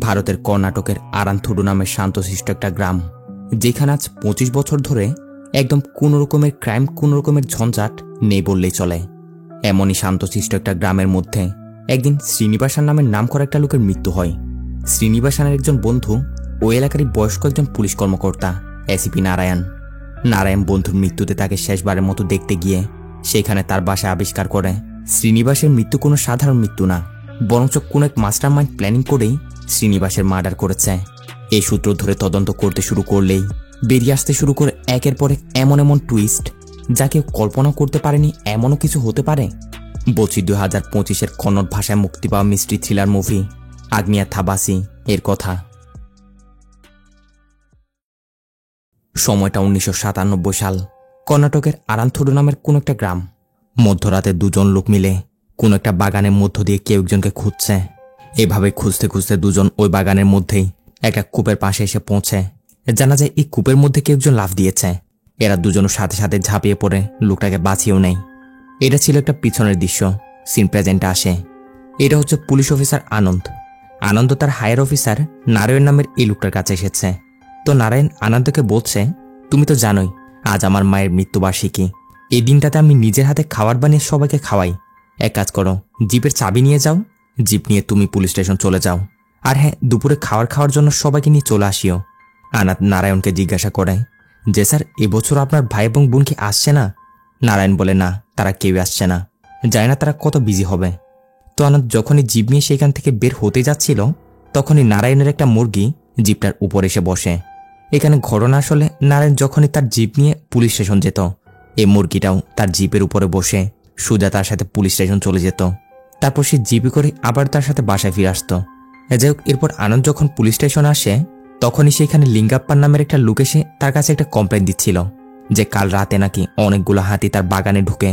ভারতের কর্ণাটকের আরান্থুডু নামের শান্তশিষ্ট একটা গ্রাম, যেখানে আজ 25 বছর ধরে একদম কোনো রকমের ক্রাইম, কোনো রকমের ঝঞ্ঝাট নেই বললেই চলে। এমনই শান্তশিষ্ট একটা গ্রামের মধ্যে একদিন শ্রীনিবাসান নামের নাম করা একটা লোকের মৃত্যু হয়। শ্রীনিবাসানের একজন বন্ধু, ওই এলাকারই বয়স্ক একজন পুলিশ কর্মকর্তা এসিপি নারায়ণ। নারায়ণ বন্ধুর মৃত্যুতে তাকে শেষবারের মতো দেখতে গিয়ে সেখানে তার বাসায় আবিষ্কার করে শ্রীনিবাসের মৃত্যু কোনো সাধারণ মৃত্যু না, বরঞ্চ কোনো এক মাস্টার মাইন্ড প্ল্যানিং করেই শ্রীনিবাসের মার্ডার করেছে। এই সূত্র ধরে তদন্ত করতে শুরু করলেই বেরিয়ে আসতে শুরু করে একের পর এক এমন এমন টুইস্ট, যা কেউ কল্পনা করতে পারেনি এমনও কিছু হতে পারে। বলছি 2025-এর কন্নড় ভাষায় মুক্তি পাওয়া মিস্ট্রি থ্রিলার মুভি আগ্নিয়া থাবাসি এর কথা। সময়টা 1997 সাল। কর্ণাটকের আরান্থুডু নামের কোন একটা গ্রাম। মধ্যরাতে দুজন লোক মিলে কোন একটা বাগানের মধ্য দিয়ে কেউ একজনকে খুঁজছে। এভাবে খুঁজতে খুঁজতে দুজন ওই বাগানের মধ্যেই একটা কূপের পাশে এসে পৌঁছে। জানা যায় এই কূপের মধ্যে কেউ একজন লাফ দিয়েছে। এরা দুজনের সাথে সাথে ঝাঁপিয়ে পড়ে লোকটাকে বাঁচিয়েও নেয়। এটা ছিল একটা পিছনের দৃশ্য। সিন প্রেজেন্টে আসে। এটা হচ্ছে পুলিশ অফিসার আনন্দ। আনন্দ তার হায়ার অফিসার নারায়ণ নামের এই লোকটার কাছে এসেছে। তো নারায়ণ আনন্দকে বলছে, তুমি তো জানোই আজ আমার মায়ের মৃত্যুবার্ষিকী। এই দিনটাতে আমি নিজের হাতে খাবার বানিয়ে সবাইকে খাওয়াই। এক কাজ করো, জিপের চাবি নিয়ে যাও, জিপ নিয়ে তুমি পুলিশ স্টেশন চলে যাও। আর হ্যাঁ, দুপুরে খাওয়ার জন্য সবাইকে নিয়ে চলে আসিও। আনাদ নারায়ণকে জিজ্ঞাসা করে যে স্যার, এবছর আপনার ভাই এবং বোন কি আসছে না? নারায়ণ বলে না, তারা কেউ আসছে না, জানি না তারা কত বিজি হবে। তো আনন্দ যখনই জিপ নিয়ে সেখান থেকে বের হতে যাচ্ছিল, তখনই নারায়ণের একটা মুরগি জিপটার উপর এসে বসে। এখানে ঘটনা আসলে নারায়ণ যখনই তার জিপ নিয়ে পুলিশ স্টেশন যেত, এই মুরগিটাও তার জিপের উপরে বসে সোজা তার সাথে পুলিশ স্টেশন চলে যেত। তারপর সে জিপে করে আবার তার সাথে বাসায় ফিরে আসতো। যাই হোক, এরপর আনন্দ যখন পুলিশ স্টেশন আসে, তখনই সেখানে লিঙ্গাপ্পান নামের একটা লোক এসে তার কাছে একটা কমপ্লেন দিচ্ছিল যে কাল রাতে নাকি অনেকগুলো হাতি তার বাগানে ঢুকে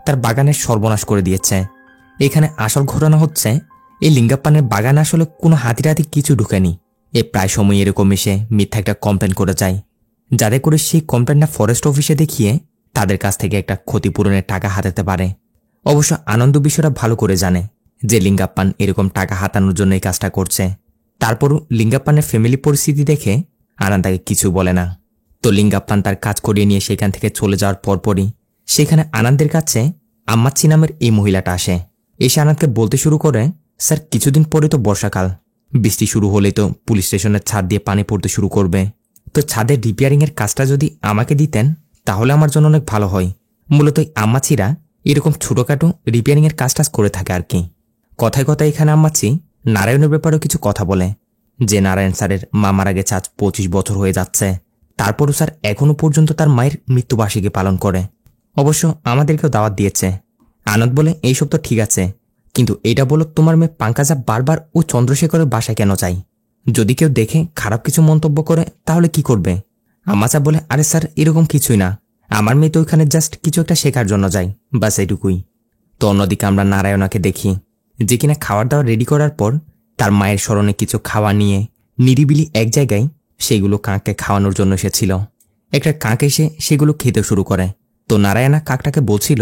তার বাগানের সর্বনাশ করে দিয়েছে। এখানে আসল ঘটনা হচ্ছে, এই লিঙ্গাপ্পানের বাগানে আসলে কোনো হাতি কিছু ঢুকেনি। এ প্রায় সময় এরকম এসে মিথ্যা একটা কমপ্লেন করে যায়, যাতে করে সেই কমপ্লেনটা ফরেস্ট অফিসে দেখিয়ে তাদের কাছ থেকে একটা ক্ষতিপূরণের টাকা হাতাতে পারে। অবশ্য আনন্দ বিষয়টা ভালো করে জানে যে লিঙ্গাপ্পান এরকম টাকা হাতানোর জন্য এই কাজটা করছে। তারপরও লিঙ্গাপ্পানের ফ্যামিলি পরিস্থিতি দেখে আনন্দ তাকে কিছু বলে না। তো লিঙ্গাপ্পান তার কাজ করিয়ে নিয়ে সেখান থেকে চলে যাওয়ার পরপরই সেখানে আনন্দের কাছে আম্মাচ্ছি নামের এই মহিলাটা আসে। এসে আনন্দকে বলতে শুরু করে, স্যার, কিছুদিন পরে তো বর্ষাকাল, বৃষ্টি শুরু হলেই তো পুলিশ স্টেশনের ছাদ দিয়ে পানি পড়তে শুরু করবে। তো ছাদের রিপেয়ারিংয়ের কাজটা যদি আমাকে দিতেন তাহলে আমার জন্য অনেক ভালো হয়। মূলত আম্মাচিরা এরকম ছোটখাটো রিপেয়ারিংয়ের কাজটাজ করে থাকে আর কি। কথায় কথায় এখানে আম্মাচি নারায়ণের ব্যাপারেও কিছু কথা বলে যে নারায়ণ স্যারের মা মারা গেছে আজ 25 বছর হয়ে যাচ্ছে, তারপরও স্যার এখনো পর্যন্ত তার মায়ের মৃত্যুবার্ষিকী পালন করে। অবশ্য আমাদেরকেও দাওয়াত দিয়েছে। আনন্দ বলে, এইসব তো ঠিক আছে, কিন্তু এটা বলো তোমার মেয়ে পাঙ্কাজা বারবার ও চন্দ্রশেখরের বাসায় কেন চাই? যদি কেউ দেখে খারাপ কিছু মন্তব্য করে তাহলে কি করবে? আম্মাচা বলে, আরে স্যার, এরকম কিছুই না, আমার মেয়ে তো ওইখানে জাস্ট কিছু একটা শেখার জন্য যায়, বাস এইটুকুই। তো অন্যদিকে আমরা নারায়ণাকে দেখি যে কিনা খাবার দাবার রেডি করার পর তার মায়ের স্মরণে কিছু খাওয়া নিয়ে নিরিবিলি এক জায়গায় সেগুলো কাককে খাওয়ানোর জন্য এসেছিল। একটা কাক এসে সেগুলো খেতে শুরু করে। তো নারায়ণা কাকটাকে বলছিল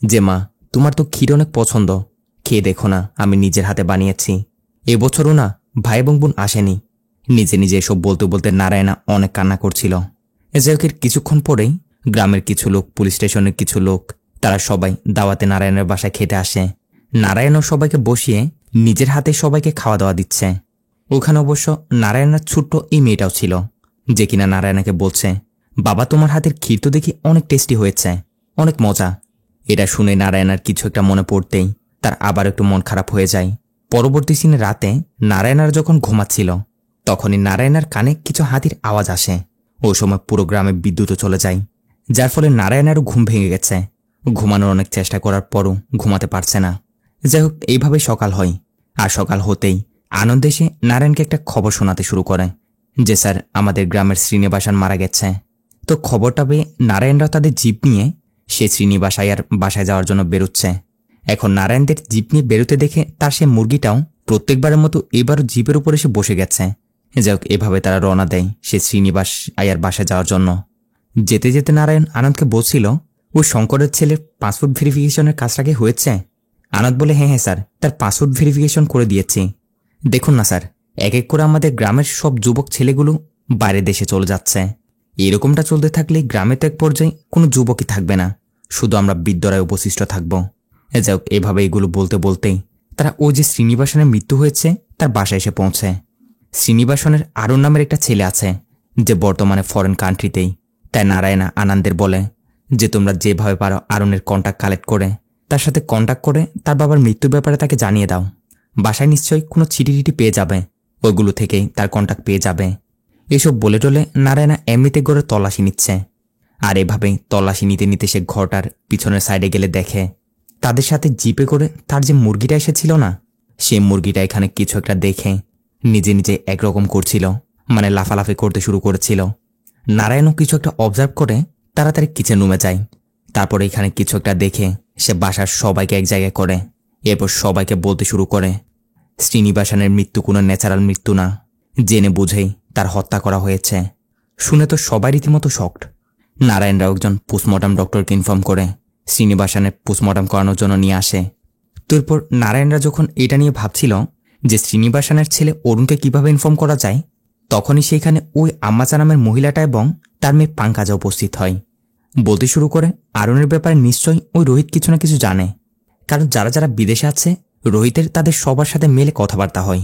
যে মা, তোমার তো ক্ষীর অনেক পছন্দ, খেয়ে দেখো না, আমি নিজের হাতে বানিয়েছি। এবছরও না ভাই এবং বোন আসেনি। নিজে নিজে এসব বলতে বলতে নারায়ণা অনেক কান্না করছিল। এজাকের কিছুক্ষণ পরেই গ্রামের কিছু লোক, পুলিশ স্টেশনের কিছু লোক, তারা সবাই দাওয়াতে নারায়ণের বাসায় খেতে আসে। নারায়ণও সবাইকে বসিয়ে নিজের হাতে সবাইকে খাওয়া দাওয়া দিচ্ছে। ওখানে অবশ্য নারায়ণের ছোট্ট এই মেয়েটাও ছিল, যে কিনা নারায়ণাকে বলছে, বাবা, তোমার হাতের ক্ষীর তো দেখি অনেক টেস্টি হয়েছে, অনেক মজা। এটা শুনে নারায়ণার কিছু একটা মনে পড়তেই তার আবার একটু মন খারাপ হয়ে যায়। পরবর্তী দিনে রাতে নারায়ণার যখন ঘুমাচ্ছিল, তখনই নারায়ণার কানে কিছু হাতির আওয়াজ আসে। ওই সময় পুরো গ্রামে বিদ্যুৎও চলে যায়, যার ফলে নারায়ণারও ঘুম ভেঙে গেছে। ঘুমানোর অনেক চেষ্টা করার পরও ঘুমাতে পারছে না। যাই হোক, এইভাবে সকাল হয়। আর সকাল হতেই আনন্দ এসে নারায়ণকে একটা খবর শোনাতে শুরু করে যে স্যার, আমাদের গ্রামের শ্রীনিবাসান মারা গেছে। তো খবরটা পেয়ে নারায়ণরাও তাদের জিপ নিয়ে সে শ্রীনিবাসাইয়ার বাসায় যাওয়ার জন্য বেরোচ্ছে। এখন নারায়ণদের জিপ নিয়ে বেরোতে দেখে তার সে মুরগিটাও প্রত্যেকবারের মতো এবারও জিপের উপর এসে বসে গেছে। যাই হোক, এভাবে তারা রওনা দেয় সে শ্রীনিবাস আয়ার বাসায় যাওয়ার জন্য। যেতে যেতে নারায়ণ আনন্দকে বলছিল, ওই শঙ্করের ছেলের পাসপোর্ট ভেরিফিকেশনের কাজটা হয়েছে? আনন্দ বলে, হ্যাঁ স্যার, তার পাসপোর্ট ভেরিফিকেশন করে দিয়েছি। দেখুন না স্যার, এক এক করে আমাদের গ্রামের সব যুবক ছেলেগুলো বাইরের দেশে চলে যাচ্ছে। এরকমটা চলতে থাকলে গ্রামে তো এক পর্যায়ে কোনো যুবকই থাকবে না, শুধু আমরা বৃদ্ধরাই অবশিষ্ট থাকব। যাই হোক, এভাবে এগুলো বলতে বলতেই তারা ওই যে শ্রীনিবাসনের মৃত্যু হয়েছে তার বাসায় এসে পৌঁছে। শ্রীনিবাসনের আরুণ নামের একটা ছেলে আছে যে বর্তমানে ফরেন কান্ট্রিতেই। তাই নারায়ণা আনন্দের বলে যে তোমরা যেভাবে পারো আরুণের কন্ট্যাক্ট কালেক্ট করে তার সাথে কন্ট্যাক্ট করে তার বাবার মৃত্যুর ব্যাপারে তাকে জানিয়ে দাও। বাসায় নিশ্চয়ই কোনো চিঠি টিটি পেয়ে যাবে, ওইগুলো থেকেই তার কন্ট্যাক্ট পেয়ে যাবে। এসব বলে টলে নারায়ণা এমনিতে করে তল্লাশি নিচ্ছে। আর এভাবেই তল্লাশি নিতে নিতে সে ঘরটার পিছনের সাইডে গেলে দেখে তাদের সাথে জিপে করে তার যে মুরগিটা এসেছিল না, সে মুরগিটা এখানে কিছু একটা দেখে নিজে নিজে একরকম করছিল, মানে লাফালাফি করতে শুরু করেছিল। নারায়ণও কিছু একটা অবজার্ভ করে তাড়াতাড়ি কিচেন রুমে যায়। তারপর এখানে কিছু একটা দেখে সে বাসার সবাইকে এক জায়গায় করে, এরপর সবাইকে বলতে শুরু করে শ্রীনিবাসনের মৃত্যু কোনো ন্যাচারাল মৃত্যু না, জেনে বুঝেই তার হত্যা করা হয়েছে। শুনে তো সবাই রীতিমতো শকড। নারায়ণরাও একজন পোস্টমর্টম ডক্টরকে ইনফর্ম করে শ্রীনিবাসনের পোস্টমর্টম করানোর জন্য নিয়ে আসে। তারপর নারায়ণরা যখন এটা নিয়ে ভাবছিল যে শ্রীনিবাসনের ছেলে অরুণকে কিভাবে ইনফর্ম করা যায়, তখনই সেখানে ওই আম্মাচা নামের মহিলাটা এবং তার মেয়ে পাঙ্কাজা উপস্থিত হয়। বলতে শুরু করে আরুণের ব্যাপারে নিশ্চয়ই ওই রোহিত কিছু না কিছু জানে, কারণ যারা যারা বিদেশে আছে রোহিতের তাদের সবার সাথে মেলে কথাবার্তা হয়।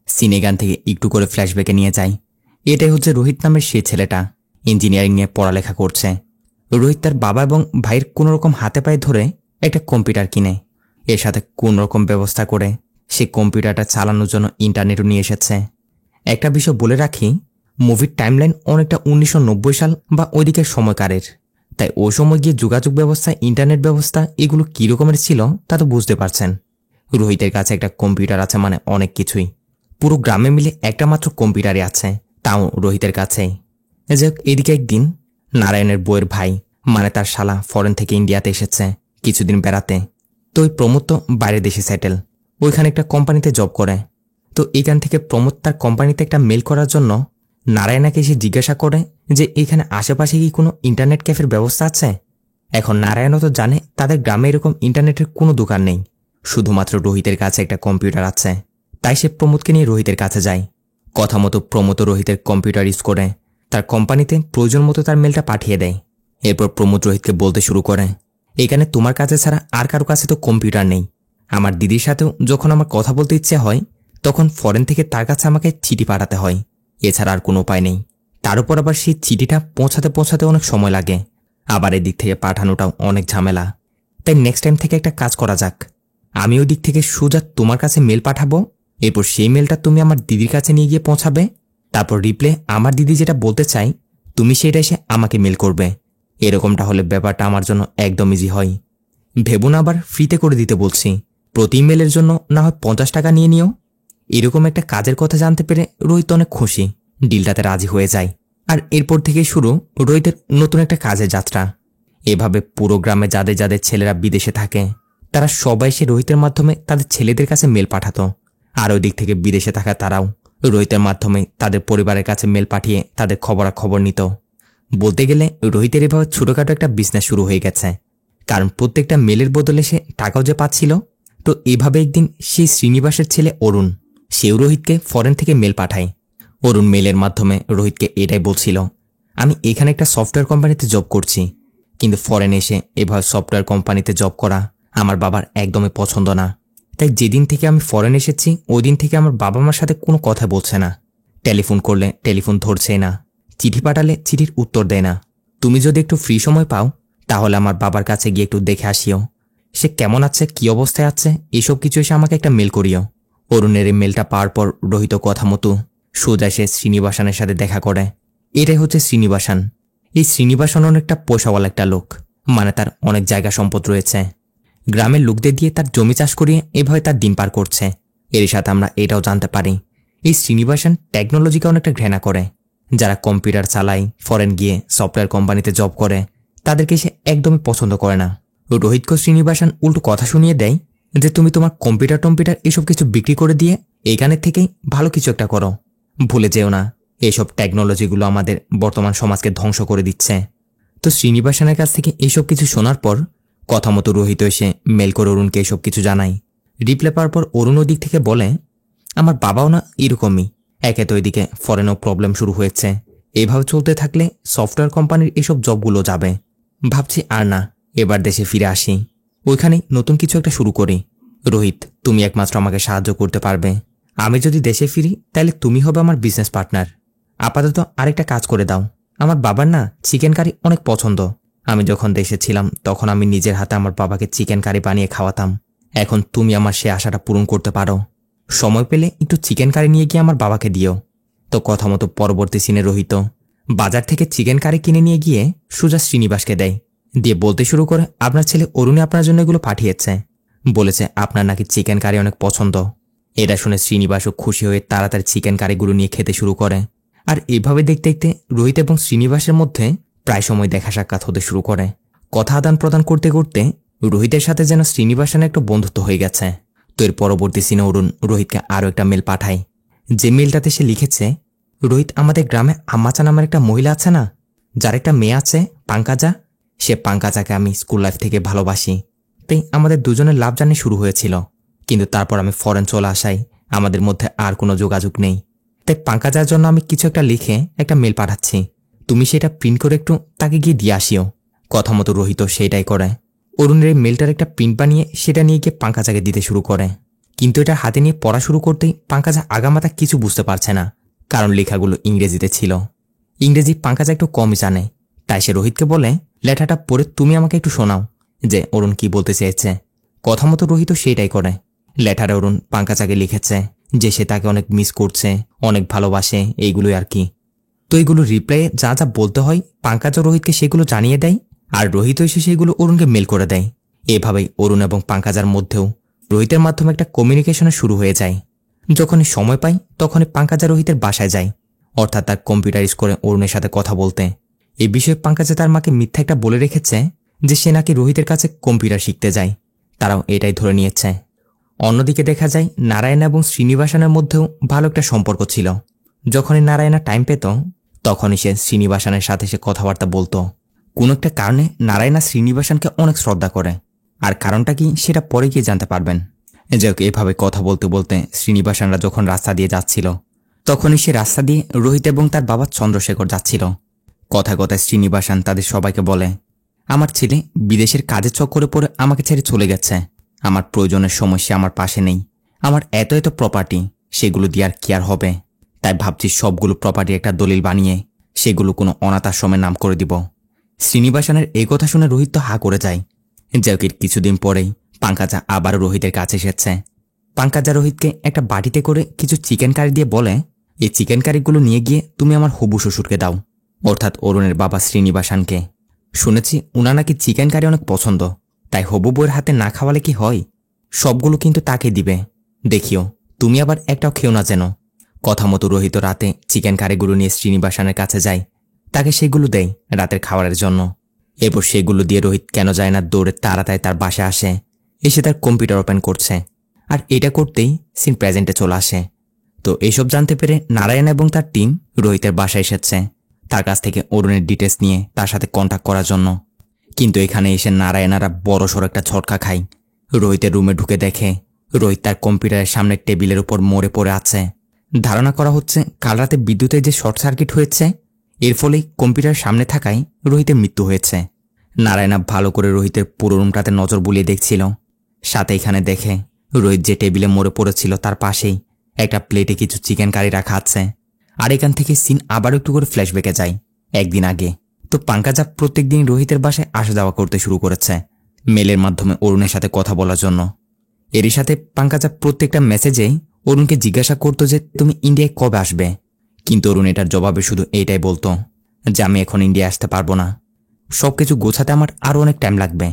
সিনেগান থেকে একটু করে ফ্ল্যাশব্যাকে নিয়ে যায়। এটাই হচ্ছে রোহিত নামের সে ছেলেটা, ইঞ্জিনিয়ারিং নিয়ে পড়ালেখা করছে। রোহিত তার বাবা এবং ভাইয়ের কোনোরকম হাতে পায়ে ধরে একটা কম্পিউটার কিনে এর সাথে কোনোরকম ব্যবস্থা করে সে কম্পিউটারটা চালানোর জন্য ইন্টারনেটও নিয়ে এসেছে। একটা বিষয় বলে রাখি, মুভির টাইমলাইন অনেকটা 1990 সাল বা ওইদিকের সময়কারের, তাই ওই সময় গিয়ে যোগাযোগ ব্যবস্থা, ইন্টারনেট ব্যবস্থা এগুলো কী রকমের ছিল তা তো বুঝতে পারছেন। রোহিতের কাছে একটা কম্পিউটার আছে মানে অনেক কিছুই। পুরো গ্রামে মিলে একটা মাত্র কম্পিউটারই আছে, তাও রোহিতের কাছেই। যাই হোক, এদিকে একদিন নারায়ণের বউয়ের ভাই মানে তার শালা ফরেন থেকে ইন্ডিয়াতে এসেছে কিছুদিন বেড়াতে। তো ওই প্রমোদ তো বাইরের দেশে সেটেল, ওইখানে একটা কোম্পানিতে জব করে। তো এখান থেকে প্রমোদ তার কোম্পানিতে একটা মেল করার জন্য নারায়ণাকে এসে জিজ্ঞাসা করে যে এখানে আশেপাশে কি কোনো ইন্টারনেট ক্যাফের ব্যবস্থা আছে। এখন নারায়ণও তো জানে তাদের গ্রামে এরকম ইন্টারনেটের কোনো দোকান নেই, শুধুমাত্র রোহিতের কাছে একটা কম্পিউটার আছে। তাই সে প্রমোদকে নিয়ে রোহিতের কাছে যায়। কথা মতো প্রমোদ রোহিতের কম্পিউটার ইউজ করে তার কোম্পানিতে প্রয়োজন মতো তার মেলটা পাঠিয়ে দেয়। এরপর প্রমোদ রোহিতকে বলতে শুরু করে এখানে তোমার কাছে ছাড়া আর কারো কাছে তো কম্পিউটার নেই। আমার দিদির সাথেও যখন আমার কথা বলতে ইচ্ছে হয় তখন ফরেন থেকে তার কাছে আমাকে চিঠি পাঠাতে হয়, এছাড়া আর কোনো উপায় নেই। তার উপর আবার সেই চিঠিটা পৌঁছাতে পৌঁছাতে অনেক সময় লাগে, আবার এদিক থেকে পাঠানোটাও অনেক ঝামেলা। তাই নেক্সট টাইম থেকে একটা কাজ করা যাক, আমি ওই দিক থেকে সোজা তোমার কাছে মেল পাঠাবো, এরপর সেই মেলটা তুমি আমার দিদির কাছে নিয়ে গিয়ে পৌঁছাবে। তারপর রিপ্লে আমার দিদি যেটা বলতে চাই তুমি সেটা এসে আমাকে মেল করবে। এরকমটা হলে ব্যাপারটা আমার জন্য একদম ইজি হয়। ভেবো না আবার ফ্রিতে করে দিতে বলছি, প্রতি মেলের জন্য না হয় 50 টাকা নিয়ে নিও। এরকম একটা কাজের কথা জানতে পেরে রোহিত অনেক খুশি, ডিলটাতে রাজি হয়ে যায়। আর এরপর থেকে শুরু রোহিতের নতুন একটা কাজের যাত্রা। এভাবে পুরো গ্রামে যাদের যাদের ছেলেরা বিদেশে থাকে তারা সবাই সে রোহিতের মাধ্যমে তাদের ছেলেদের কাছে মেল পাঠাতো। আর ওই দিক থেকে বিদেশে থাকা তারাও রোহিতের মাধ্যমে তাদের পরিবারের কাছে মেল পাঠিয়ে তাদের খবরাখবর নিত। বলতে গেলে রোহিতের এভাবে ছোটখাটো একটা বিজনেস শুরু হয়ে গেছে, কারণ প্রত্যেকটা মেলের বদলে সে টাকাও যে পাচ্ছিল। তো এভাবে একদিন সেই শ্রীনিবাসের ছেলে অরুণ সেও রোহিতকে ফরেন থেকে মেল পাঠায়। অরুণ মেলের মাধ্যমে রোহিতকে এটাই বলছিল আমি এখানে একটা সফটওয়্যার কোম্পানিতে জব করছি, কিন্তু ফরেনে এসে এভাবে সফটওয়্যার কোম্পানিতে জব করা আমার বাবার একদমই পছন্দ না। তাই যেদিন থেকে আমি ফরেন এসেছি ওই দিন থেকে আমার বাবা মার সাথে কোনো কথা বলছে না, টেলিফোন করলে টেলিফোন ধরছেই না, চিঠি পাঠালে চিঠির উত্তর দেয় না। তুমি যদি একটু ফ্রি সময় পাও তাহলে আমার বাবার কাছে গিয়ে একটু দেখে আসিও, সে কেমন আছে, কি অবস্থায় আছে, এসব কিছু এসে আমাকে একটা মেল করিও। অরুণের এই মেলটা পাওয়ার পর রোহিত কথা মতো সোজা সে শ্রীনিবাসনের সাথে দেখা করে। এটাই হচ্ছে শ্রীনিবাসন। এই শ্রীনিবাসন অনেকটা পয়সাওয়ালা একটা লোক, মানে তার অনেক জায়গা সম্পদ রয়েছে। গ্রামের লোকদের দিয়ে তার জমি চাষ করিয়ে এভাবে তার দিন পার করছে। এর সাথে আমরা এটাও জানতে পারি এই শ্রীনিবাসন টেকনোলজিকে অনেকটা ঘৃণা করে। যারা কম্পিউটার চালায়, ফরেন গিয়ে সফটওয়্যার কোম্পানিতে জব করে, তাদেরকে সে একদমই পছন্দ করে না। রোহিতকে শ্রীনিবাসন উল্টো কথা শুনিয়ে দেয় যে তুমি তোমার কম্পিউটার এসব কিছু বিক্রি করে দিয়ে এখানে থেকেই ভালো কিছু একটা করো। ভুলে যেও না এইসব টেকনোলজিগুলো আমাদের বর্তমান সমাজকে ধ্বংস করে দিচ্ছে। তো শ্রীনিবাসনের কাছ থেকে এইসব কিছু শোনার পর কথা মতো রোহিত এসে মেল করে অরুণকে এসব কিছু জানায়। রিপ্লাই পাওয়ার পর অরুণ ওদিক থেকে বলে আমার বাবাও না এরকমই, একে তো এদিকে ফরেনও প্রবলেম শুরু হয়েছে। এভাবে চলতে থাকলে সফটওয়্যার কোম্পানির এসব জবগুলো যাবে। ভাবছি আর না, এবার দেশে ফিরে আসি, ওইখানে নতুন কিছু একটা শুরু করি। রোহিত, তুমি একমাত্র আমাকে সাহায্য করতে পারবে। আমি যদি দেশে ফিরি তাহলে তুমি হবে আমার বিজনেস পার্টনার। আপাতত আরেকটা কাজ করে দাও। আমার বাবার না চিকেন কারি অনেক পছন্দ। আমি যখন দেশে ছিলাম তখন আমি নিজের হাতে আমার বাবাকে চিকেন কারি বানিয়ে খাওয়াতাম। এখন তুমি আমার সে আশাটা পূরণ করতে পারো। সময় পেলে একটু চিকেন কারি নিয়ে গিয়ে আমার বাবাকে দিও। তো কথা মতো পরবর্তী সিনে রোহিত বাজার থেকে চিকেন কারি কিনে নিয়ে গিয়ে সুজা শ্রীনিবাসকে দেয়। দিয়ে বলতে শুরু করে, আপনার ছেলে অরুণী আপনার জন্য এগুলো পাঠিয়েছে। বলেছে আপনার নাকি চিকেন কারি অনেক পছন্দ। এটা শুনে শ্রীনিবাসও খুশি হয়ে তাড়াতাড়ি চিকেন কারিগুলো নিয়ে খেতে শুরু করে। আর এভাবে দেখতে দেখতে রোহিত এবং শ্রীনিবাসের মধ্যে প্রায় সময় দেখা সাক্ষাৎ হতে শুরু করে। কথা আদান প্রদান করতে করতে রোহিতের সাথে যেন শ্রীনিবাসের একটা বন্ধুত্ব হয়ে গেছে। তো এর পরবর্তী সিনে অরুণ রোহিতকে আরও একটা মেল পাঠায়। যে মেলটাতে সে লিখেছে, রোহিত, আমাদের গ্রামে আম্মাচা নামের একটা মহিলা আছে না, যার একটা মেয়ে আছে পাঙ্কাজা। সে পাঙ্কাজাকে আমি স্কুল লাইফ থেকে ভালোবাসি। তাই আমাদের দুজনের লাভ জার্নি শুরু হয়েছিল, কিন্তু তারপর আমি ফরেন চলে আসায় আমাদের মধ্যে আর কোনো যোগাযোগ নেই। তাই পাঙ্কাজার জন্য আমি কিছু একটা লিখে একটা মেল পাঠাচ্ছি। তুমি সেটা প্রিন্ট করে একটু তাকে গিয়ে দিয়ে আসিও। কথা মতো রোহিত সেইটাই করে। অরুণের এই মেলটার একটা প্রিন্ট বানিয়ে সেটা নিয়ে গিয়ে পাঙ্কাজাকে দিতে শুরু করে। কিন্তু এটা হাতে নিয়ে পড়া শুরু করতেই পাঙ্কাজা আগামাতা কিছু বুঝতে পারছে না, কারণ লেখাগুলো ইংরেজিতে ছিল। ইংরেজি পাঙ্কাজা একটু কমই জানে। তাই সে রোহিতকে বলে, লেখাটা পড়ে তুমি আমাকে একটু শোনাও যে অরুণ কি বলতে চেয়েছে। কথা মতো রোহিত সেইটাই করে। লেটারে অরুণ পাঙ্কাজাকে লিখেছে যে সে তাকে অনেক মিস করছে, অনেক ভালোবাসে, এইগুলোই আর কি। তো এইগুলো রিপ্লাইয়ে যা যা বলতে হয় পাঙ্কাজা রোহিতকে সেগুলো জানিয়ে দেয়, আর রোহিত এসে সেগুলো অরুণকে মেল করে দেয়। এভাবেই অরুণ এবং পাঙ্কাজার মধ্যেও রোহিতের মাধ্যমে একটা কমিউনিকেশন শুরু হয়ে যায়। যখনই সময় পাই তখনই পাঙ্কাজা রোহিতের বাসায় যায়, অর্থাৎ তার কম্পিউটারাইজ করে অরুণের সাথে কথা বলতে। এই বিষয়ে পাঙ্কাজা তার মাকে মিথ্যা একটা বলে রেখেছে যে সে নাকি রোহিতের কাছে কম্পিউটার শিখতে যায়। তারাও এটাই ধরে নিয়েছে। অন্যদিকে দেখা যায় নারায়ণ এবং শ্রীনিবাসনের মধ্যেও ভালো একটা সম্পর্ক ছিল। যখনই নারায়ণা টাইম পেত তখনই সে শ্রীনিবাসনের সাথে সে কথাবার্তা বলতো। কোনো একটা কারণে নারায়ণা শ্রীনিবাসনকে অনেক শ্রদ্ধা করে, আর কারণটা কি সেটা পরে গিয়ে জানতে পারবেন। যাই হোক, এভাবে কথা বলতে বলতে শ্রীনিবাসনরা যখন রাস্তা দিয়ে যাচ্ছিল তখনই সে রাস্তা দিয়ে রোহিত এবং তার বাবা চন্দ্রশেখর যাচ্ছিল। কথায় কথায় শ্রীনিবাসন তাদের সবাইকে বলে, আমার ছেলে বিদেশের কাজের চক্করে পড়ে আমাকে ছেড়ে চলে গেছে। আমার প্রয়োজনের সময় সে আমার পাশে নেই। আমার এত এত প্রপার্টি, সেগুলো দিয়ে আর কি আর হবে। তাই ভাবছি সবগুলো প্রপার্টি একটা দলিল বানিয়ে সেগুলো কোনো অনাথ আশ্রমের নাম করে দিব। শ্রীনিবাসনের এই কথা শুনে রোহিত তো হা করে যায়। যাই হোক, কিছুদিন পরেই পাঙ্কাজা আবারও রোহিতের কাছে এসেছে। পাঙ্কাজা রোহিতকে একটা বাটিতে করে কিছু চিকেন কারি দিয়ে বলে, এই চিকেন কারিগুলো নিয়ে গিয়ে তুমি আমার হবু শ্বশুরকে দাও, অর্থাৎ অরুণের বাবা শ্রীনিবাসনকে। শুনেছি উনার নাকি চিকেন কারি অনেক পছন্দ, তাই হবু বউয়ের হাতে না খাওয়ালে কি হয়। সবগুলো কিন্তু তাকে দিবে, দেখিও তুমি আবার একটাও খেও না যেন। কথা মতো রোহিত রাতে চিকেন কারিগুলো নিয়ে শ্রীনিবাসনের কাছে যায়, তাকে সেগুলো দেয় রাতের খাবারের জন্য। এরপর সেগুলো দিয়ে রোহিত কেন যায় না দৌড়ে তাড়াতাড়ি তার বাসায় আসে, এসে তার কম্পিউটার ওপেন করছে। আর এটা করতেই সিন প্রেজেন্টে চলে আসে। তো এসব জানতে পেরে নারায়ণ এবং তার টিম রোহিতের বাসায় এসেছে তার কাছ থেকে অরুণের ডিটেলস নিয়ে তার সাথে কন্ট্যাক্ট করার জন্য। কিন্তু এখানে এসে নারায়ণারা বড়সড় একটা ঝটকা খায়। রোহিতের রুমে ঢুকে দেখে রোহিত তার কম্পিউটারের সামনে টেবিলের উপর মরে পড়ে আছে। ধারণা করা হচ্ছে কাল রাতে বিদ্যুতের যে শর্ট সার্কিট হয়েছে এর ফলেই কম্পিউটারের সামনে থাকায় রোহিতের মৃত্যু হয়েছে। নারায়ণা ভালো করে রোহিতের পুরো রুমটাতে নজর বুলিয়ে দেখছিল। সাথে এখানে দেখে রোহিত যে টেবিলে মরে পড়েছিল তার পাশেই একটা প্লেটে কিছু চিকেন কারি রাখা আছে। আর এখান থেকে সিন আবারও একটু করে ফ্ল্যাশব্যাকে যায় একদিন আগে। তো পাঙ্কাজা প্রত্যেকদিন রোহিতের বাসায় আসা যাওয়া করতে শুরু করেছে মেলের মাধ্যমে অরুণের সাথে কথা বলার জন্য। এরই সাথে পাঙ্কাজা প্রত্যেকটা মেসেজেই অরুণকে জিজ্ঞাসা করতো যে তুমি ইন্ডিয়ায় কবে আসবে, কিন্তু অরুণ এটার জবাবে শুধু এইটাই বলতো যে আমি এখন ইন্ডিয়া আসতে পারবো না, সবকিছু গোছাতে আমার আরও অনেক টাইম লাগবে।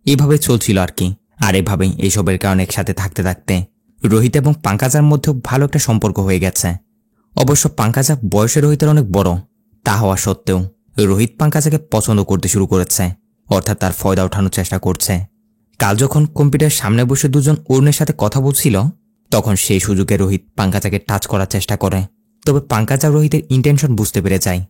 এভাবে চলছিল আর কি। আর এভাবেই এইসবের কারণে একসাথে থাকতে থাকতে রোহিত এবং পাঙ্কাজার মধ্যেও ভালো একটা সম্পর্ক হয়ে গেছে। অবশ্য পাঙ্কাজা বয়সে রোহিতের অনেক বড়, তা হওয়া সত্ত্বেও রোহিত পাঙ্কাজাকে পছন্দ করতে শুরু করেছে, অর্থাৎ তার ফয়দা ওঠানোর চেষ্টা করছে। কাল যখন কম্পিউটারের সামনে বসে দুজন অরুণের সাথে কথা বলছিল তখন সেই সুযোগে রোহিত পাঙ্কাজাকে টাচ করার চেষ্টা করে। তবে পাঙ্কাজা রোহিতের ইন্টেনশন বুঝতে পেরে যায়।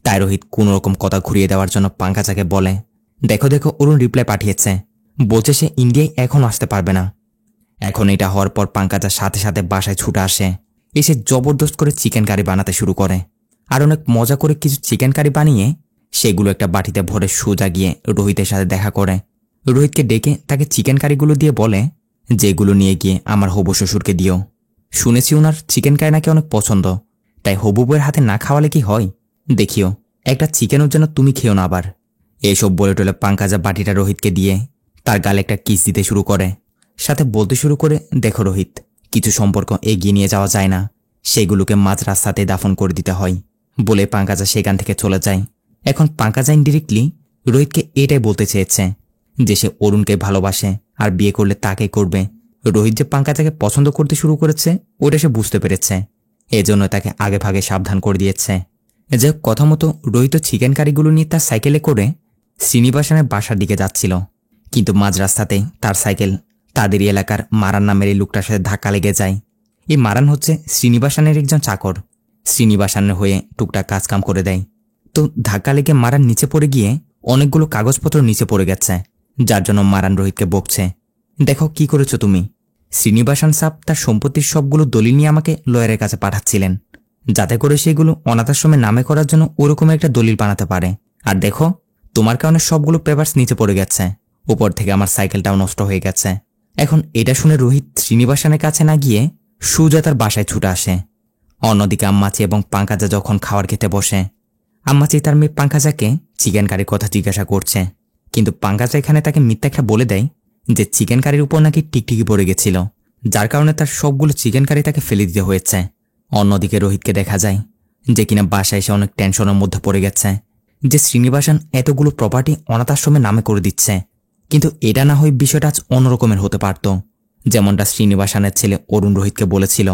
তাই রোহিত কোনোরকম কথা ঘুরিয়ে দেওয়ার জন্য পাঙ্কাজাকে বলে, দেখো দেখো অরুণ রিপ্লাই পাঠিয়েছে, বলছে সে ইন্ডিয়ায় এখন আসতে পারবে না। এখন এটা হওয়ার পর পাঙ্কাজার সাথে সাথে বাসায় ছুটে আসে এসে জবরদস্ত করে চিকেন কারি বানাতে শুরু করে। আর অনেক মজা করে কিছু চিকেন কারি বানিয়ে সেগুলো একটা বাটিতে ভরে সোজা গিয়ে রোহিতের সাথে দেখা করে। রোহিতকে ডেকে তাকে চিকেন কারিগুলো দিয়ে বলে যেগুলো নিয়ে গিয়ে আমার হবু শ্বশুরকে দিও। শুনেছি ওনার চিকেন কারি নাকি অনেক পছন্দ, তাই হবু বউয়ের হাতে না খাওয়ালে কি হয়, দেখিও একটা চিকেনও যেন তুমি খেও না আবার। এইসব বলে টলে পাঙ্কাজা বাটিটা রোহিতকে দিয়ে তার গালে একটা কিস দিতে শুরু করে। সাথে বলতে শুরু করে, দেখো রোহিত, কিছু সম্পর্ক এগিয়ে নিয়ে যাওয়া যায় না, সেগুলোকে মাঝ রাস্তাতে দাফন করে দিতে হয়। বলে পাঙ্কাজা সেখান থেকে চলে যায়। এখন পাঙ্কাজা ইনডিরেক্টলি রোহিতকে এটাই বলতে চেয়েছে যে সে অরুণকে ভালোবাসে আর বিয়ে করলে তাকেই করবে। রোহিত যে পাঙ্কাজাকে পছন্দ করতে শুরু করেছে ওটা সে বুঝতে পেরেছে, এজন্য তাকে আগে ভাগে সাবধান করে দিয়েছে। যে কথা মতো রোহিত চিকেন কারিগুলো নিয়ে তার সাইকেলে করে শ্রীনিবাসনের বাসার দিকে যাচ্ছিল, কিন্তু মাঝ রাস্তাতেই তার সাইকেল তাদের এলাকার মারান নামের এই লোকটার সাথে ধাক্কা লেগে যায়। এই মারান হচ্ছে শ্রীনিবাসনের একজন চাকর, শ্রীনিবাসনের হয়ে টুকটাক কাজকাম করে দেয়। তো ধাক্কা লেগে মারান নিচে পড়ে গিয়ে অনেকগুলো কাগজপত্র নিচে পড়ে গেছে, যার জন্য মারান রোহিতকে বকছে, দেখো কি করেছো তুমি। শ্রীনিবাসন সাহেব তার সম্পত্তির সবগুলো দলিল নিয়ে আমাকে লয়ারের কাছে পাঠাচ্ছিলেন, যাতে করে সেগুলো অনাথাশ্রমে নামে করার জন্য ওরকমের একটা দলিল বানাতে পারে। আর দেখো তোমার কারণে সবগুলো পেপারস নিচে পড়ে গেছে, উপর থেকে আমার সাইকেলটাও নষ্ট হয়ে গেছে। এখন এটা শুনে রোহিত শ্রীনিবাসনের কাছে না গিয়ে সুজা তার বাসায় ছুটে আসে। অন্যদিকে আম্মাচি এবং পাঙ্কাজা যখন খাওয়ার খেতে বসে, আম্মাচি তার মেয়ে পাঙ্কাজাকে চিকেন কারির কথা জিজ্ঞাসা করছে, কিন্তু পাঙ্কাজা এখানে তাকে মিথ্যা একটা বলে দেয় যে চিকেন কারির উপর নাকি টিকটিকি পড়ে গেছিল, যার কারণে তার সবগুলো চিকেন কারি তাকে ফেলে দিতে হয়েছে। অন্যদিকে রোহিতকে দেখা যায় যে কিনা বাসায় এসে অনেক টেনশনের মধ্যে পড়ে গেছে যে শ্রীনিবাসন এতগুলো প্রপার্টি অনাথাশ্রমে নামে করে দিচ্ছে। কিন্তু এটা না হয় বিষয়টা আজ অন্যরকমের হতে পারত, যেমনটা শ্রীনিবাসনের ছেলে অরুণ রোহিতকে বলেছিল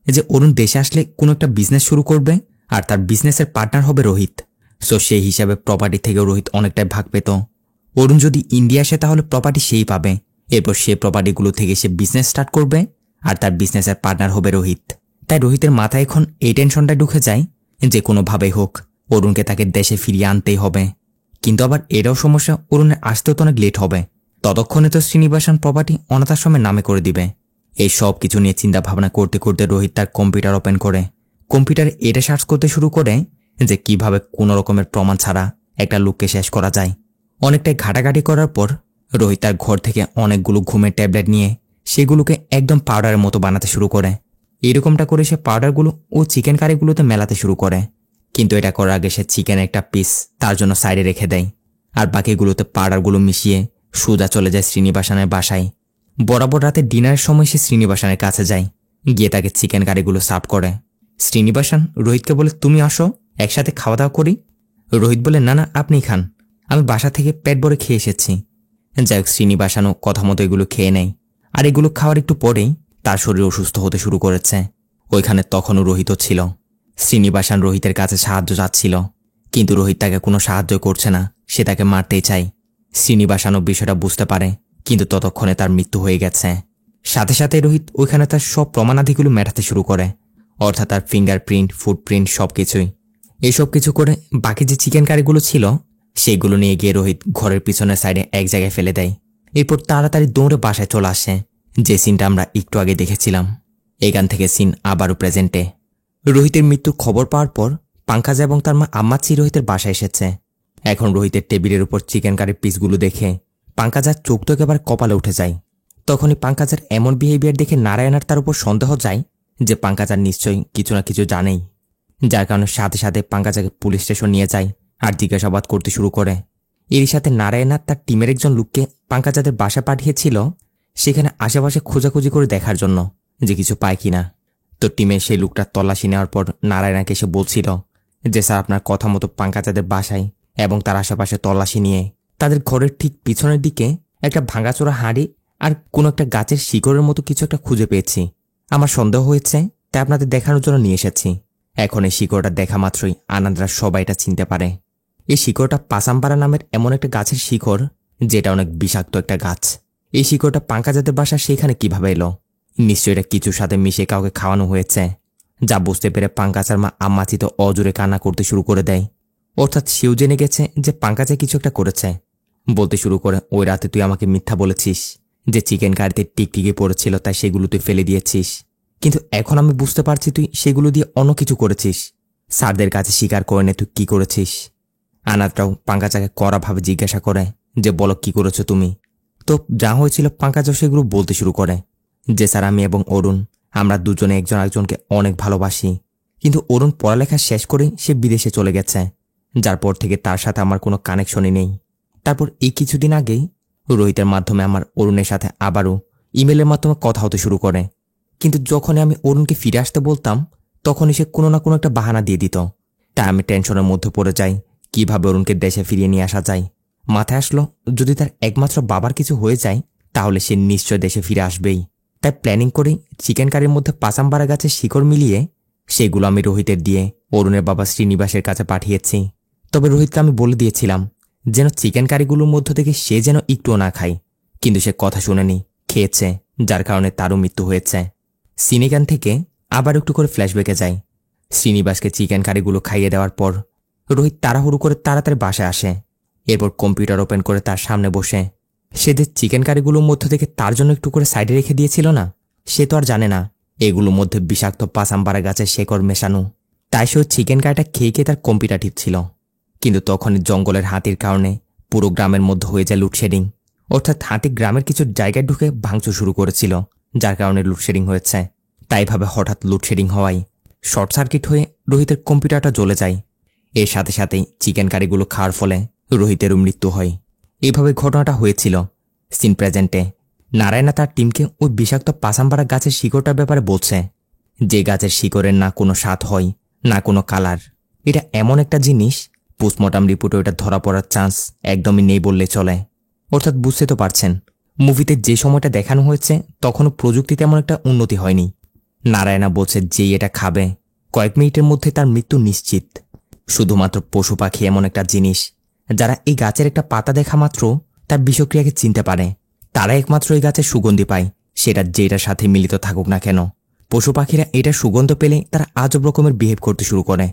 যে অরুণ দেশে আসলে কোনো একটা বিজনেস শুরু করবে আর তার বিজনেসের পার্টনার হবে রোহিত। সো সেই হিসাবে প্রপার্টি থেকেও রোহিত অনেকটাই ভাগ পেত। অরুণ যদি ইন্ডিয়া আসে তাহলে প্রপার্টি সেই পাবে, এরপর সে প্রপার্টিগুলো থেকে সে বিজনেস স্টার্ট করবে আর তার বিজনেসের পার্টনার হবে রোহিত। তাই রোহিতের মাথায় এখন এই টেনশনটা ঢুকে যায় যে কোনোভাবেই হোক অরুণকে তাকে দেশে ফিরিয়ে আনতেই হবে। কিন্তু আবার এটাও সমস্যা, অরুণের আসতেও তো অনেক লেট হবে, ততক্ষণে তো শ্রীনিবাসন প্রপার্টি অনাথাশ্রমের নামে করে দিবে। এই সব কিছু নিয়ে চিন্তা ভাবনা করতে করতে রোহিত তার কম্পিউটার ওপেন করে কম্পিউটারে এটা সার্চ করতে শুরু করে যে কিভাবে কোনো রকমের প্রমাণ ছাড়া একটা লোককে শেষ করা যায়। অনেকটাই ঘাটাঘাটি করার পর রোহিত তার ঘর থেকে অনেকগুলো ঘুমের ট্যাবলেট নিয়ে সেগুলোকে একদম পাউডারের মতো বানাতে শুরু করে। এরকমটা করে সে পাউডারগুলো ও চিকেন কারিগুলোতে মেলাতে শুরু করে, কিন্তু এটা করার আগে সে চিকেনের একটা পিস তার জন্য সাইডে রেখে দেয় আর বাকিগুলোতে পাউডারগুলো মিশিয়ে সোজা চলে যায় শ্রীনিবাসনের বাসায়। বরাবর রাতে ডিনারের সময় সে শ্রীনিবাসনের কাছে যায়, গিয়ে তাকে চিকেন কারিগুলো সার্ভ করে। শ্রীনিবাসন রোহিতকে বলে, তুমি আসো একসাথে খাওয়া দাওয়া করি। রোহিত বলে, না না আপনি খান, আমি বাসা থেকে পেট ভরে খেয়ে এসেছি। যাই হোক, শ্রীনিবাসনও কথা মতো এগুলো খেয়ে নেয়। আর এগুলো খাওয়ার একটু পরেই তার শরীর অসুস্থ হতে শুরু করেছে। ওইখানে তখনও রোহিতও ছিল। শ্রীনিবাসন রোহিতের কাছে সাহায্য চাচ্ছিল, কিন্তু রোহিত তাকে কোনো সাহায্য করছে না, সে তাকে মারতেই চায়। শ্রীনিবাসনও বিষয়টা বুঝতে পারে, কিন্তু ততক্ষণে তার মৃত্যু হয়ে গেছে। সাথে সাথে রোহিত ওইখানে তার সব প্রমাণাদিগুলো মেটাতে শুরু করে, অর্থাৎ তার ফিঙ্গারপ্রিন্ট, ফুটপ্রিন্ট সবকিছুই। এইসব কিছু করে বাকি যে চিকেন কারিগুলো ছিল সেইগুলো নিয়ে গিয়ে রোহিত ঘরের পিছনের সাইডে এক জায়গায় ফেলে দেয়। এরপর তাড়াতাড়ি দৌড়ে বাসায় চলে আসে, যে সিনটা আমরা একটু আগে দেখেছিলাম। এখান থেকে সিন আবারও প্রেজেন্টে। রোহিতের মৃত্যুর খবর পাওয়ার পর পাঙ্কাজা এবং তার মা আম্মাচি রোহিতের বাসায় এসেছে। এখন রোহিতের টেবিলের উপর চিকেন কারির পিসগুলো দেখে পাঙ্কাজার চোখ তো একেবারে কপালে উঠে যায়। তখনই পাঙ্কাজার এমন বিহেভিয়ার দেখে নারায়ণার তার উপর সন্দেহ যায় যে পাঙ্কাজার নিশ্চয়ই কিছু না কিছু জানেই, যার কারণে সাথে সাথে পাঙ্কাজাকে পুলিশ স্টেশন নিয়ে যায় আর জিজ্ঞাসাবাদ করতে শুরু করে। এরই সাথে নারায়ণার তার টিমের একজন লোককে পাঙ্কাজাদের বাসা পাঠিয়েছিল সেখানে আশেপাশে খোঁজাখুঁজি করে দেখার জন্য যে কিছু পায় কিনা। তো টিমের সেই লোকটার তল্লাশি নেওয়ার পর নারায়ণাকে এসে বলছিল যে স্যার, আপনার কথা মতো পাঙ্কাজাদের বাসায় এবং তার আশেপাশে তল্লাশি নিয়ে তাদের ঘরের ঠিক পিছনের দিকে একটা ভাঙাচোরা হাঁড়ি আর কোনো একটা গাছের শিকড়ের মতো কিছু একটা খুঁজে পেয়েছি। আমার সন্দেহ হয়েছে, তাই আপনাদের দেখানোর জন্য নিয়ে এসেছি। এখন এই শিকড়টা দেখা মাত্রই আনন্দরা সবাই এটা চিনতে পারে। এই শিকড়টা পাসামপাড়া নামের এমন একটা গাছের শিকড়, যেটা অনেক বিষাক্ত একটা গাছ। এই শিকড়টা পাঙ্কাজাদের বাসা সেখানে কিভাবে এলো? নিশ্চয়ই এটা কিছুর সাথে মিশে কাউকে খাওয়ানো হয়েছে। যা বুঝতে পেরে পাঙ্কাজার মা আম্মাচি তো অজোরে কান্না করতে শুরু করে দেয়। অর্থাৎ সেও জেনে গেছে যে পাঙ্কাজা কিছু একটা করেছে। বলতে শুরু করে, ওই রাতে তুই আমাকে মিথ্যা বলেছিস যে চিকেন কারিতে টিকটিকি পড়েছিল, তাই সেগুলো তুই ফেলে দিয়েছিস। কিন্তু এখন আমি বুঝতে পারছি তুই সেগুলো দিয়ে অন্য কিছু করেছিস। স্যারদের কাছে স্বীকার করে নে তুই কি করেছিস। আনাদরাও পাঙ্কাজাকে কড়াভাবে জিজ্ঞাসা করে যে বলো কি করেছো তুমি। তো যা হয়েছিল পাঙ্কাজাও সেগুলো বলতে শুরু করে যে স্যার আমি এবং অরুণ আমরা দুজনে একজন একজনকে অনেক ভালোবাসি, কিন্তু অরুণ পড়ালেখা শেষ করে সে বিদেশে চলে গেছে, যার পর থেকে তার সাথে আমার কোনো কানেকশনই নেই। তারপর এই কিছুদিন আগেই রোহিতের মাধ্যমে আমার অরুণের সাথে আবারও ইমেলের মাধ্যমে কথা হতে শুরু করে, কিন্তু যখনই আমি অরুণকে ফিরে আসতে বলতাম তখনই সে কোনো না কোনো একটা বাহানা দিয়ে দিত। তাই আমি টেনশনের মধ্যে পড়ে যাই কিভাবে অরুণকে দেশে ফিরিয়ে নিয়ে আসা যায়। মাথায় আসলো যদি তার একমাত্র বাবার কিছু হয়ে যায় তাহলে সে নিশ্চয় দেশে ফিরে আসবেই। তাই প্ল্যানিং করেই চিকেন কারির মধ্যে পাসামবাড়া গাছের শিকড় মিলিয়ে সেগুলো আমি রোহিতের দিয়ে অরুণের বাবা শ্রীনিবাসের কাছে পাঠিয়েছি। তবে রোহিতকে আমি বলে দিয়েছিলাম যেন চিকেন কারিগুলোর মধ্য থেকে সে যেন একটুও না খায়, কিন্তু সে কথা শুনেনি, খেয়েছে, যার কারণে তারও মৃত্যু হয়েছে। সিনেগান থেকে আবার একটু করে ফ্ল্যাশব্যাকে যায়। শ্রীনিবাসকে চিকেন কারিগুলো খাইয়ে দেওয়ার পর রোহিত তাড়াহুড়ো করে তাড়াতাড়ি বাসায় আসে। এরপর কম্পিউটার ওপেন করে তার সামনে বসে সে যে চিকেন কারিগুলোর মধ্য থেকে তার জন্য একটু করে সাইডে রেখে দিয়েছিল না, সে তো আর জানে না এগুলোর মধ্যে বিষাক্ত পাসামবাড়া গাছের শেকড় মেশানো। তাই সে চিকেন কারিটা খেয়ে খেয়ে তার কম্পিউটার টিপছিল। কিন্তু তখনই জঙ্গলের হাতির কারণে পুরো গ্রামের মধ্যে হয়ে যায় লোডশেডিং, অর্থাৎ হাতি গ্রামের কিছু জায়গায় ঢুকে ভাঙচুর শুরু করেছিল, যার কারণে লোডশেডিং হয়েছে। তাইভাবে হঠাৎ লোডশেডিং হওয়ায় শর্ট সার্কিট হয়ে রোহিতের কম্পিউটারটা জ্বলে যায়। এর সাথে সাথেই চিকেন কারিগুলো খাওয়ার ফলে রোহিতেরও মৃত্যু হয়। এইভাবে ঘটনাটা হয়েছিল। সিন প্রেজেন্টে নারায়ণা তার টিমকে ওই বিষাক্ত পাসামবাড়া গাছের শিকড়টার ব্যাপারে বলছে, যে গাছের শিকড়ের না কোনো স্বাদ হয় না কোনো কালার। এটা এমন একটা জিনিস পোস্টমর্টম রিপোর্টে ওটা ধরা পড়ার চান্স একদমই নেই বললে চলে। অর্থাৎ বুঝতে তো পারছেন মুভিতে যে সময়টা দেখানো হয়েছে তখনও প্রযুক্তি তেমন একটা উন্নতি হয়নি। নারায়ণা বলছে যেই এটা খাবে কয়েক মিনিটের মধ্যে তার মৃত্যু নিশ্চিত। শুধুমাত্র পশু পাখি এমন একটা জিনিস যারা এই গাছের একটা পাতা দেখা মাত্র তার বিষক্রিয়াকে চিনতে পারে, তারা একমাত্র এই গাছের সুগন্ধি পায়, সেটা যেটার সাথে মিলিত থাকুক না কেন। পশু পাখিরা এটা সুগন্ধ পেলে তারা আজব রকমের বিহেভ করতে শুরু করে।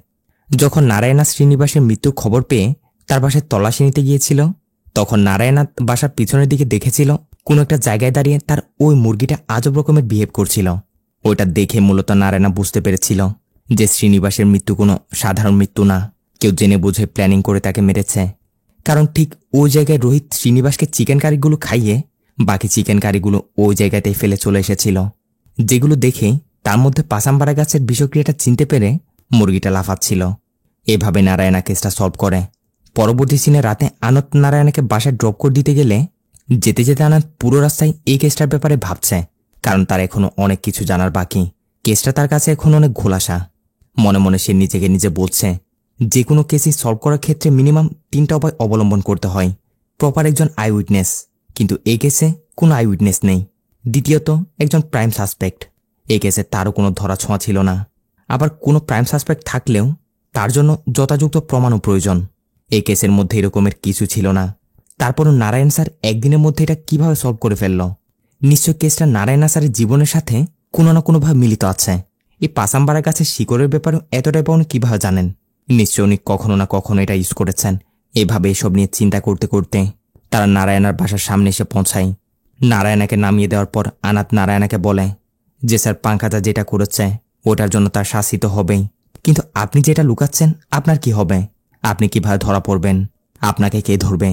যখন নারায়ণা শ্রীনিবাসের মৃত্যুর খবর পেয়ে তার বাসায় তল্লাশি নিতে গিয়েছিল তখন নারায়ণা বাসার পিছনের দিকে দেখেছিল কোনো একটা জায়গায় দাঁড়িয়ে তার ওই মুরগিটা আজব রকমের বিহেভ করছিল। ওইটা দেখে মূলত নারায়ণা বুঝতে পেরেছিল যে শ্রীনিবাসের মৃত্যু কোনো সাধারণ মৃত্যু না, কেউ জেনে বুঝে প্ল্যানিং করে তাকে মেরেছে। কারণ ঠিক ওই জায়গায় রোহিত শ্রীনিবাসকে চিকেন কারিগুলো খাইয়ে বাকি চিকেন কারিগুলো ওই জায়গাতেই ফেলে চলে এসেছিল, যেগুলো দেখে তার মধ্যে পাসামবাড়া গাছের বিষক্রিয়াটা চিনতে পেরে মুরগিটা লাফাচ্ছিল। এভাবে নারায়ণা কেসটা সলভ করে। পরবর্তী সিনে রাতে আনন্দ নারায়ণাকে বাসায় ড্রপ করে দিতে গেলে যেতে যেতে আনন্দ পুরো রাস্তায় এই কেসটার ব্যাপারে ভাবছে, কারণ তার এখনো অনেক কিছু জানার বাকি। কেসটা তার কাছে এখন অনেক ঘোলাসা। মনে মনে সে নিজেকে নিজে বলছে যে কোনো কেসই সলভ করার ক্ষেত্রে মিনিমাম 3টা উপায় অবলম্বন করতে হয়। প্রপার একজন আই উইটনেস, কিন্তু এই কেসে কোনো আই উইটনেস নেই। দ্বিতীয়ত একজন প্রাইম সাসপেক্ট, এই কেসে তারও কোনো ধরা ছোঁয়া ছিল না। আবার কোনো প্রাইম সাসপেক্ট থাকলেও তার জন্য যথাযথ প্রমাণও প্রয়োজন। এই কেসের মধ্যে এরকমের কিছু ছিল না। তারপরও নারায়ণ স্যার একদিনের মধ্যে এটা কিভাবে সলভ করে ফেলল? নিশ্চয় কেসটা নারায়ণ স্যারের জীবনের সাথে কোনো না কোনোভাবে মিলিত আছে। এই পাসামবাড়া গাছের শিকড়ের ব্যাপারেও এতটাই পাউন কিভাবে জানেন? নিশ্চয় উনি কখনো না কখনো এটা ইউজ করেছেন। এভাবে এসব নিয়ে চিন্তা করতে করতে তারা নারায়ণার বাসার সামনে এসে পৌঁছায়। নারায়ণাকে নামিয়ে দেওয়ার পর আনাত নারায়ণাকে বলে যে স্যার পাঙ্কাজা যেটা করেছে ওটার জন্য তার শাস্তি তো হবেই, কিন্তু আপনি যেটা লুকাচ্ছেন আপনার কি হবে? আপনি কিভাবে ধরা পড়বেন? আপনাকে কে ধরবে?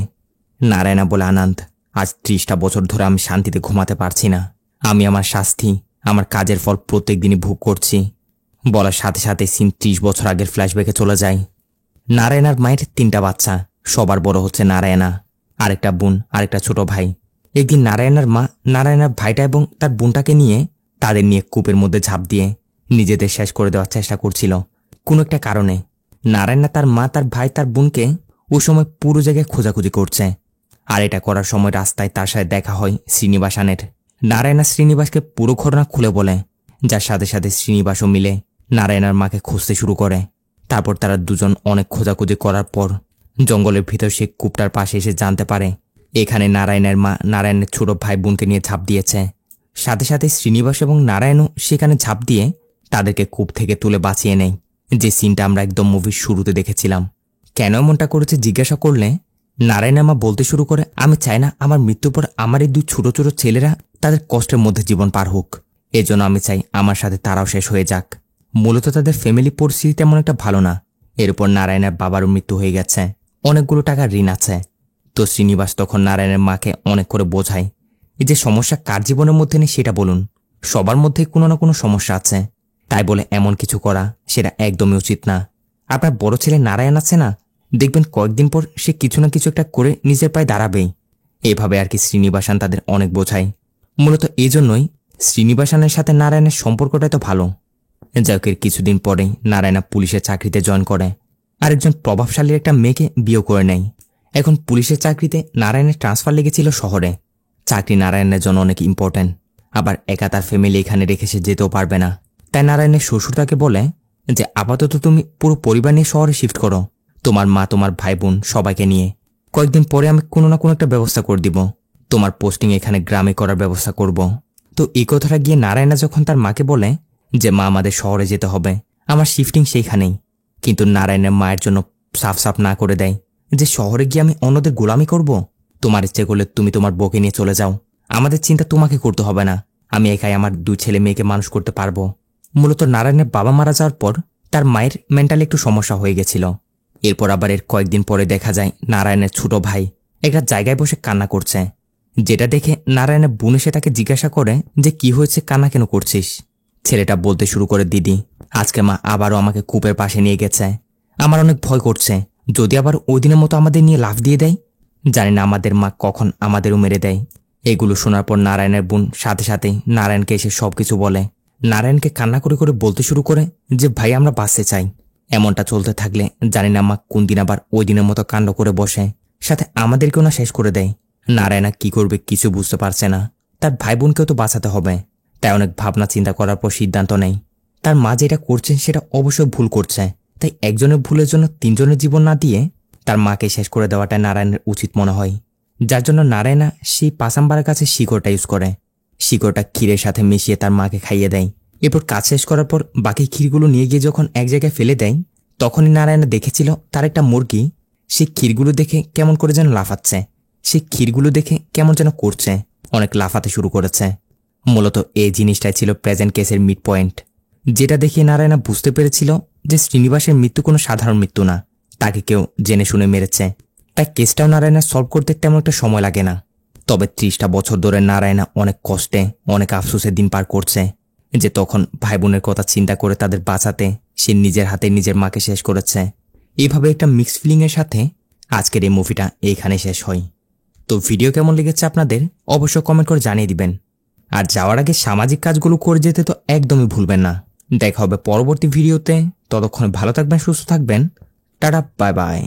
নারায়ণা বলে আনন্দ, আজ 30টা বছর ধরে আমি শান্তিতে ঘুমাতে পারছি না। আমি আমার শাস্তি, আমার কাজের ফল প্রত্যেক দিনই ভোগ করছি। বলার সাথে সাথে সিন 30 বছর আগের ফ্ল্যাশব্যাকে চলে যায়। নারায়ণার মায়ের 3টা বাচ্চা, সবার বড় হচ্ছে নারায়ণা, আরেকটা বোন, আরেকটা ছোট ভাই। একদিন নারায়ণার মা নারায়ণার ভাইটা এবং তার বোনটাকে নিয়ে তাদের নিয়ে কূপের মধ্যে ঝাঁপ দিয়ে নিজেদের শেষ করে দেওয়ার চেষ্টা করছিল কোনো একটা কারণে। নারায়ণা তার মা, তার ভাই, তার বোনকে ওই সময় পুরো জায়গায় খোঁজাখুঁজি করছে। আর এটা করার সময় রাস্তায় তার সাথে দেখা হয় শ্রীনিবাসানের। নারায়ণা শ্রীনিবাসকে পুরো ঘটনা খুলে বলে, যার সাথে সাথে শ্রীনিবাসও মিলে নারায়ণার মাকে খুঁজতে শুরু করে। তারপর তারা দুজন অনেক খোঁজাখুঁজি করার পর জঙ্গলের ভিতর সে কূপটার পাশে এসে জানতে পারে এখানে নারায়ণের মা নারায়ণের ছোট ভাই বোনকে নিয়ে ঝাঁপ দিয়েছে। সাথে সাথে শ্রীনিবাস এবং নারায়ণও সেখানে ঝাঁপ দিয়ে তাদেরকে কূপ থেকে তুলে বাঁচিয়ে নেয়, যে সিনটা আমরা একদম মুভির শুরুতে দেখেছিলাম। কেন এমনটা করেছে জিজ্ঞাসা করলে নারায়ণের মা বলতে শুরু করে, আমি চাই না আমার মৃত্যুর পর আমার এই 2 ছোট ছোট ছেলেরা তাদের কষ্টের মধ্যে জীবন পার হোক। এজন্য আমি চাই আমার সাথে তারাও শেষ হয়ে যাক। মূলত তাদের ফ্যামিলি পরিস্থিতি তেমন একটা ভালো না। এর উপর নারায়ণের বাবারও মৃত্যু হয়ে গেছে, অনেকগুলো টাকার ঋণ আছে। তো শ্রীনিবাস তখন নারায়ণের মাকে অনেক করে বোঝায়, এই যে সমস্যা কার জীবনের মধ্যে নেই সেটা বলুন, সবার মধ্যেই কোনো না কোনো সমস্যা আছে, তাই বলে এমন কিছু করা সেটা একদমই উচিত না। আপনার বড় ছেলে নারায়ণ আছে না, দেখবেন কয়েকদিন পর সে কিছু না কিছু একটা করে নিজের পায়ে দাঁড়াবেই। এভাবে আর কি শ্রীনিবাসান তাদের অনেক বোঝায়। মূলত এই জন্যই শ্রীনিবাসানের সাথে নারায়ণের সম্পর্কটা তো ভালো। যাক, এর কিছুদিন পরেই নারায়ণা পুলিশের চাকরিতে জয়েন করে, আরেকজন প্রভাবশালীর একটা মেয়েকে বিয়ে করে নেয়। এখন পুলিশের চাকরিতে নারায়ণের ট্রান্সফার লেগেছিল শহরে। চাকরি নারায়ণের জন্য অনেক ইম্পর্টেন্ট, আবার একা তার ফ্যামিলি এখানে রেখে সে যেতেও পারবে না। তাই নারায়ণের শ্বশুর তাকে বলে যে আপাতত তুমি পুরো পরিবার নিয়ে শহরে শিফট করো, তোমার মা তোমার ভাই বোন সবাইকে নিয়ে। কয়েকদিন পরে আমি কোনো না কোনো একটা ব্যবস্থা করে দিব, তোমার পোস্টিং এখানে গ্রামে করার ব্যবস্থা করব। তো এই কথাটা গিয়ে নারায়ণা যখন তার মাকে বলে যে মা আমাদের শহরে যেতে হবে, আমার শিফটিং সেইখানেই, কিন্তু নারায়ণের মায়ের জন্য সাফ সাফ না করে দেয় যে শহরে গিয়ে আমি অন্যদের গোলামি করব। তোমার ইচ্ছে করলে তুমি তোমার বউকে নিয়ে চলে যাও, আমাদের চিন্তা তোমাকে করতে হবে না, আমি একাই আমার 2 ছেলে মেয়েকে মানুষ করতে পারবো। মূলত নারায়ণের বাবা মারা যাওয়ার পর তার মায়ের মেন্টালি একটু সমস্যা হয়ে গেছিল। এরপর আবার এর কয়েকদিন পরে দেখা যায় নারায়ণের ছোট ভাই একটা জায়গায় বসে কান্না করছে, যেটা দেখে নারায়ণের বোন এসে তাকে জিজ্ঞাসা করে যে কি হয়েছে, কান্না কেন করছিস? ছেলেটা বলতে শুরু করে, দিদি আজকে মা আবারও আমাকে কূপের পাশে নিয়ে গেছে, আমার অনেক ভয় করছে, যদি আবার ওই দিনের মতো আমাদের নিয়ে লাফ দিয়ে দেয়, জানি না আমাদের মা কখন আমাদেরও মেরে দেয়। এগুলো শোনার পর নারায়ণের বোন সাথে সাথেই নারায়ণকে এসে সবকিছু বলে। নারায়ণকে কান্না করে করে বলতে শুরু করে যে ভাই আমরা বাঁচতে চাই। এমনটা চলতে থাকলে জানি না মা কোন দিন আবার ওই দিনের মতো কাণ্ড করে বসে, সাথে আমাদেরকেও না শেষ করে দেয়। নারায়ণা কি করবে কিছু বুঝতে পারছে না, তার ভাই বোনকেও তো বাঁচাতে হবে। তাই অনেক ভাবনা চিন্তা করার পর সিদ্ধান্ত নেয় তার মা যেটা করছেন সেটা অবশ্যই ভুল করছে, তাই একজনের ভুলের জন্য 3 জনের জীবন না দিয়ে তার মাকে শেষ করে দেওয়াটা নারায়ণের উচিত মনে হয়। যার জন্য নারায়ণা সেই পাসাম্বারের কাছে শিকড়টা ইউজ করে, শিকড়টা ক্ষীরের সাথে মিশিয়ে তার মাকে খাইয়ে দেয়। এরপর কাজ শেষ করার পর বাকি ক্ষীরগুলো নিয়ে গিয়ে যখন এক জায়গায় ফেলে দেয়, তখনই নারায়ণা দেখেছিল তার একটা মুরগি সেই ক্ষীরগুলো দেখে কেমন করে যেন লাফাচ্ছে, সেই ক্ষীরগুলো দেখে কেমন যেন করছে, অনেক লাফাতে শুরু করেছে। মূলত এই জিনিসটাই ছিল প্রেজেন্ট কেসের মিড পয়েন্ট, যেটা দেখে নারায়ণা বুঝতে পেরেছিল যে শ্রীনিবাসের মৃত্যু কোনো সাধারণ মৃত্যু না, তাকে কেউ জেনে শুনে মেরেছে। তাই কেসটাও নারায়ণা সলভ করতে তেমন একটা সময় লাগে না। তবে 30টা বছর ধরে নারায়ণা অনেক কষ্টে অনেক আফসোসের দিন পার করছে, যে তখন ভাই বোনের কথা চিন্তা করে তাদের বাঁচাতে সে নিজের হাতে নিজের মাকে শেষ করেছে। এইভাবে একটা মিক্সড ফিলিংয়ের সাথে আজকের এই মুভিটা এইখানে শেষ হয়। তো ভিডিও কেমন লেগেছে আপনাদের অবশ্যই কমেন্ট করে জানিয়ে দিবেন। আর যাওয়ার আগে সামাজিক কাজগুলো করে যেতে তো একদমই ভুলবেন না। দেখা হবে পরবর্তী ভিডিওতে, ততক্ষণ ভালো থাকবেন, সুস্থ থাকবেন, টাটা, বাই বাই।